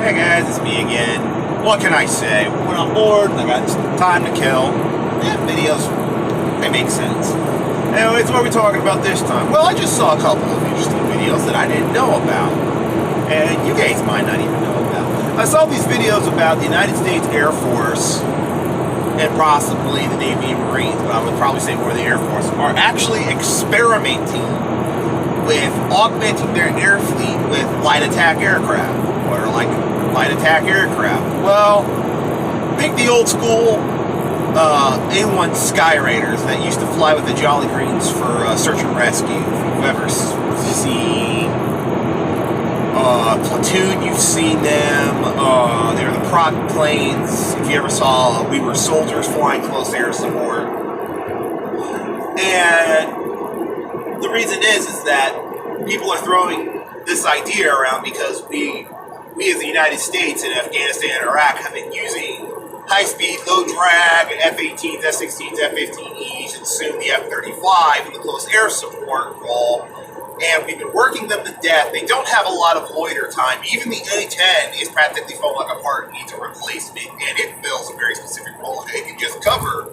Hey guys, it's me again. What can I say? When I'm bored and I got time to kill, videos, they make sense. Anyways, what are we talking about this time? Well, I just saw a couple of interesting videos that I didn't know about. And you guys might not even know about. I saw these videos about the United States Air Force and possibly the Navy and Marines, but I would probably say more the Air Force, are actually experimenting with augmenting their air fleet with light attack aircraft. What are like light attack aircraft? Well, think the old school A1 Sky Raiders that used to fly with the Jolly Greens for search and rescue. If you've ever seen Platoon, you've seen them. They're the prop planes. If you ever saw We Were Soldiers flying close air support. And the reason is that people are throwing this idea around because we as the United States in Afghanistan and Iraq have been using high-speed, low-drag F-18s, F-16s, F-15Es, and soon the F-35 in the close air support role. And we've been working them to death. They don't have a lot of loiter time. Even the A-10 is practically falling apart and needs a replacement. And it fills a very specific role. It can just cover,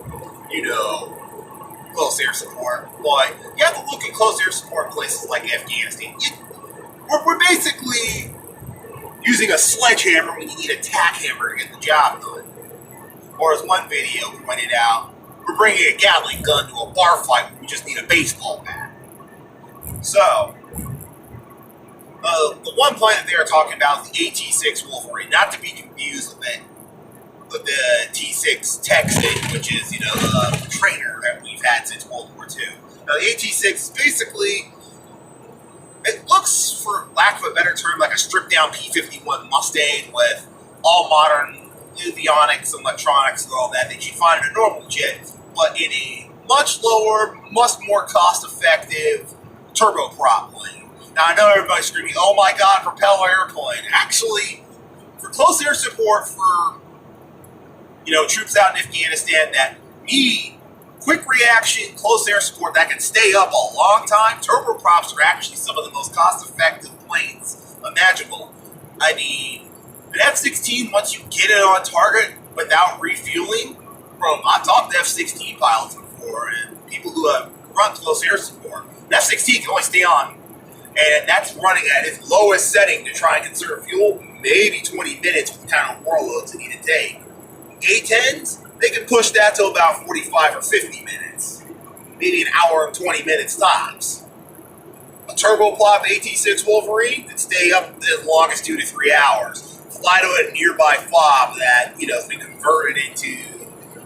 close air support. But you have to look at close air support in places like Afghanistan. We're basically using a sledgehammer when you need a tack hammer to get the job done. Or as one video pointed out, we're bringing a Gatling gun to a bar fight when we just need a baseball bat. So, the one plane that they are talking about is the AT-6 Wolverine, not to be confused with the T-6 Texan, which is, the trainer that we've had since World War II. Now, the AT-6 is basically, it looks, for lack of a better term, like a stripped-down P-51 Mustang with all modern avionics and electronics and all that you'd find in a normal jet, but in a much lower, much more cost-effective turboprop plane. Now, I know everybody's screaming, oh my god, propeller airplane. Actually, for close air support for, troops out in Afghanistan that need quick reaction, close air support that can stay up a long time, turboprops are actually some of the most cost-effective planes imaginable. I mean, an F-16, once you get it on target without refueling, I've talked to F-16 pilots before and people who have run close air support. An F-16 can only stay on, and that's running at its lowest setting to try and conserve fuel, maybe 20 minutes with the kind of warloads it need to take. A-10s, they can push that to about 45 or 50 minutes. Maybe an hour and 20 minutes tops. A turboprop AT-6 Wolverine can stay up as long as 2 to 3 hours. Fly to a nearby FOB that, has been converted into,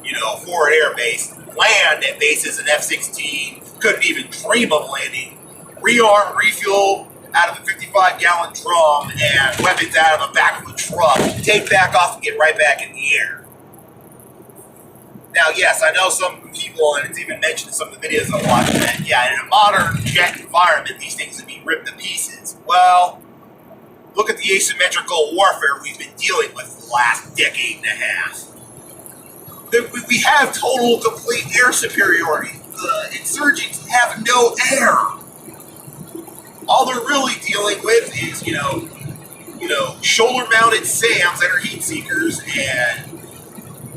a forward air base. Land at bases an F-16 couldn't even dream of landing. Rearm, refuel out of a 55-gallon drum and weapons out of the back of a truck. Take back off and get right back in the air. Now, yes, I know some people, and it's even mentioned in some of the videos I watched, that, in a modern jet environment, these things would be ripped to pieces. Well, look at the asymmetrical warfare we've been dealing with for the last decade and a half. We have total, complete air superiority. The insurgents have no air. All they're really dealing with is, shoulder-mounted SAMs that are heat seekers, and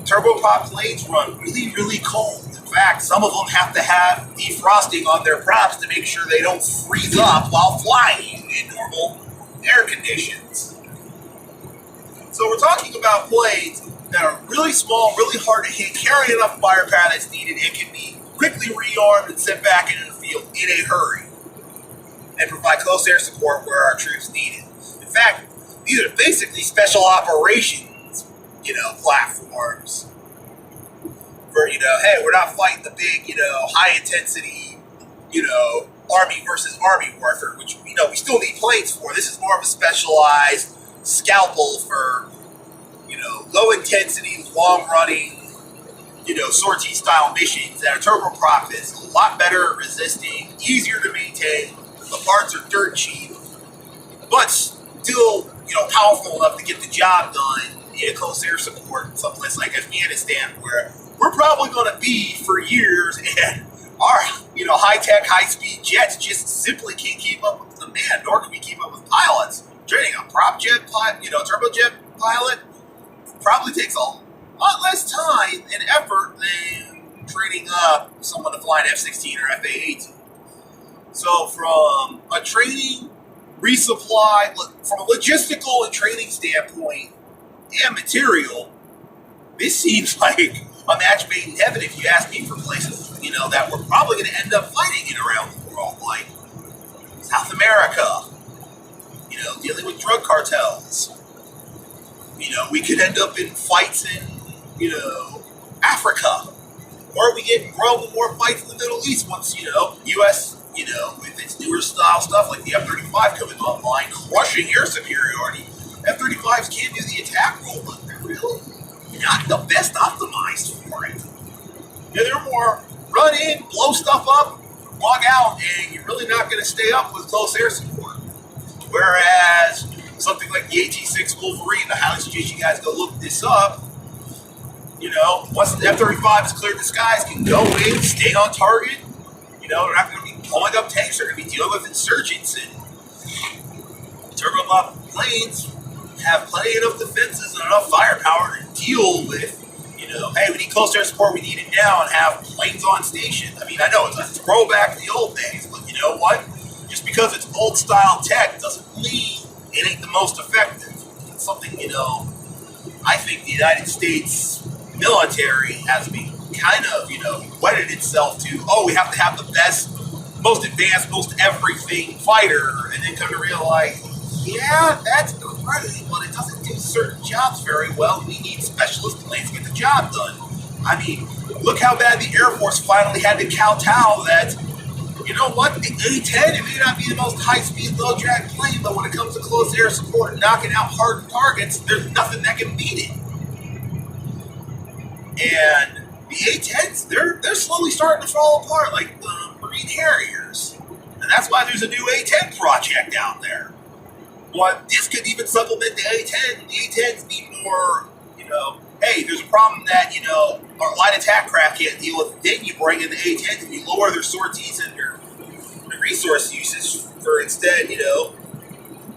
turboprop planes run really, really cold. In fact, some of them have to have defrosting on their props to make sure they don't freeze up while flying in normal air conditions. So we're talking about planes that are really small, really hard to hit, carry enough firepower that's needed, and can be quickly rearmed and sent back into the field in a hurry, and provide close air support where our troops need it. In fact, these are basically special operations, platforms for, hey, we're not fighting the big, high intensity, Army versus Army warfare, which, we still need planes for. This is more of a specialized scalpel for, low intensity, long running, sortie style missions that a turboprop is a lot better at resisting, easier to maintain. The parts are dirt cheap, but still, powerful enough to get the job done in a close air support in someplace like Afghanistan, where we're probably going to be for years, and our, high-tech, high-speed jets just simply can't keep up with the demand, nor can we keep up with pilots. Training a prop jet, turbojet pilot probably takes a lot less time and effort than training up someone to fly an F-16 or FA-18. So from a training, resupply, from a logistical and training standpoint and material, this seems like a match made in heaven if you ask me, for places, that we're probably going to end up fighting in around the world, like South America, dealing with drug cartels. We could end up in fights in, Africa. Or we get probably more fights in the Middle East once, U.S., with its newer style stuff like the F-35 coming online, crushing air superiority. F-35s can do the attack role, but they're really not the best optimized for it. They're more run in, blow stuff up, log out, and you're really not going to stay up with close air support. Whereas something like the AT-6 Wolverine, I highly suggest you guys go look this up. Once the F-35 has cleared the skies, can go in, stay on target. They're not going to be pulling up tanks. They're going to be dealing with insurgents, and turboprop planes have plenty enough defenses and enough firepower to deal with, hey, we need close air support, we need it now, and have planes on station. I mean, I know it's a throwback to the old days, but you know what? Just because it's old style tech doesn't mean it ain't the most effective. It's something, I think the United States military has been kind of, wedded itself to, we have to have the best, most advanced, most everything fighter, and then come to realize, yeah, that's great, but it doesn't do certain jobs very well. We need specialist planes to get the job done. I mean, look how bad the Air Force finally had to kowtow that, you know what, the A-10, it may not be the most high-speed, low-drag plane, but when it comes to close air support and knocking out hardened targets, there's nothing that can beat it. And the A-10s, they're slowly starting to fall apart like the Marine Harriers. And that's why there's a new A-10 project out there. But this could even supplement the A-10. The A-10s need more, hey, there's a problem that, our light attack craft can't deal with. Then you bring in the A-10s and you lower their sorties and their resource usage for instead,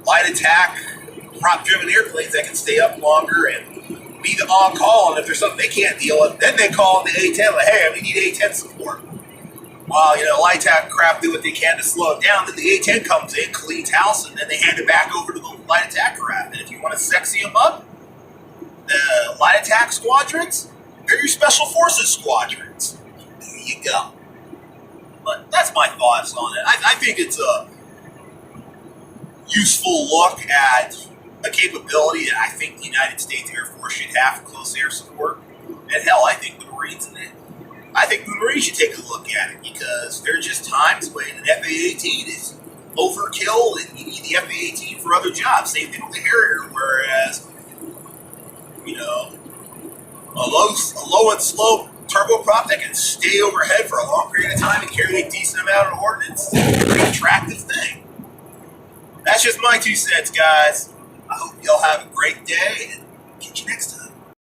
light attack, prop-driven airplanes that can stay up longer and be the on-call. And if there's something they can't deal with, then they call in the A-10 like, hey, we need A-10 support. While, light attack craft do what they can to slow it down, then the A-10 comes in, cleans house, and then they hand it back over to the light attack craft. And if you want to sexy them up, the light attack squadrons, they're your special forces squadrons. There you go. But that's my thoughts on it. I think it's a useful look at a capability that I think the United States Air Force should have for close air support. And hell, I think the Marines in it. I think the Marines should take a look at it because there are just times when an FA-18 is overkill and you need the FA-18 for other jobs. Same thing with the Harrier, whereas, a low and slow turboprop that can stay overhead for a long period of time and carry a decent amount of ordnance is a pretty attractive thing. That's just my 2 cents, guys. I hope y'all have a great day and catch you next time.